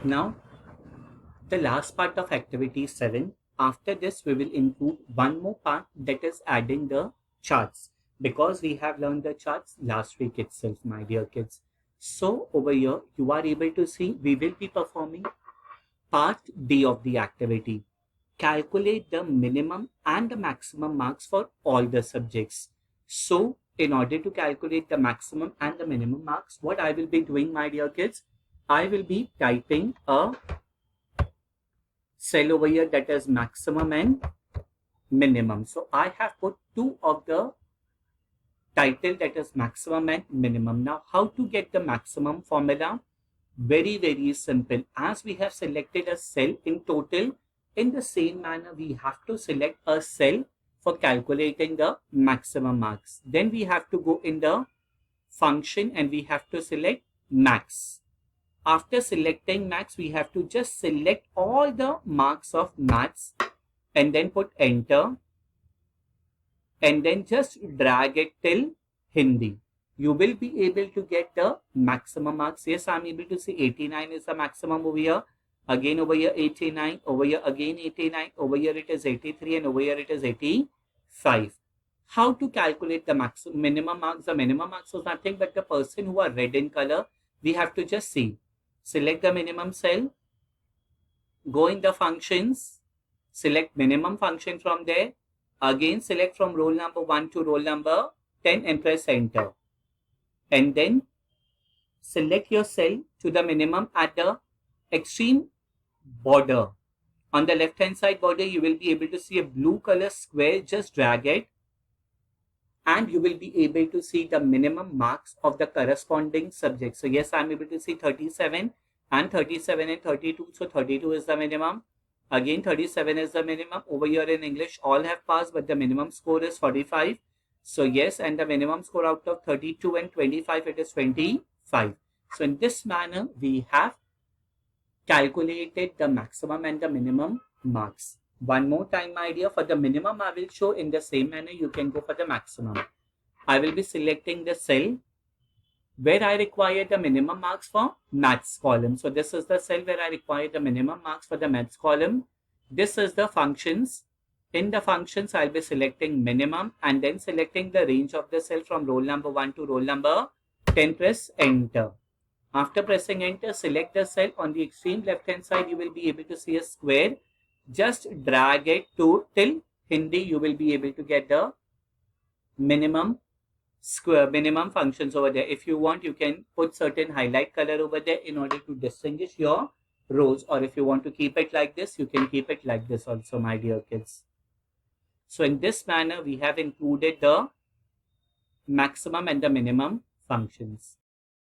Now, the last part of activity 7. After this, we will include one more part, that is adding the charts, because we have learned the charts last week itself, my dear kids. So over here, you are able to see we will be performing part D of the activity. Calculate the minimum and the maximum marks for all the subjects. So in order to calculate the maximum and the minimum marks, what I will be doing, my dear kids, I will be typing a cell over here, that is maximum and minimum. So I have put two of the title, that is maximum and minimum. Now how to get the maximum formula? Very simple. As we have selected a cell in total, in the same manner we have to select a cell for calculating the maximum marks. Then we have to go in the function and we have to select max. After selecting max, we have to just select all the marks of maths and then put enter and then just drag it till Hindi. You will be able to get the maximum marks. Yes, I'm able to see 89 is the maximum over here. Again over here 89, over here again 89, over here it is 83 and over here it is 85. How to calculate the maximum minimum marks? The minimum marks was nothing but the person who are red in color. We have to just see. Select the minimum cell, go in the functions, select minimum function from there, again select from roll number 1 to roll number 10 and press enter. And then select your cell to the minimum at the extreme border. On the left hand side border, you will be able to see a blue color square. Just drag it and you will be able to see the minimum marks of the corresponding subject. So yes, I'm able to see 37 and 37 and 32. So 32 is the minimum. Again 37 is the minimum. Over here in English, all have passed, but the minimum score is 45. So yes, and the minimum score out of 32 and 25, it is 25. So in this manner, we have calculated the maximum and the minimum marks. One more time, my dear, for the minimum I will show in the same manner you can go for the maximum. I will be selecting the cell where I require the minimum marks for maths column. So this is the cell where I require the minimum marks for the maths column. This is the functions. In the functions, I'll be selecting minimum and then selecting the range of the cell from roll number 1 to roll number 10. Press enter. After pressing enter, select the cell. On the extreme left hand side, you will be able to see a square. Just drag it to till Hindi. You will be able to get the minimum square, minimum functions over there. If you want, you can put certain highlight color over there in order to distinguish your rows. Or if you want to keep it like this, you can keep it like this also, my dear kids. So in this manner, we have included the maximum and the minimum functions.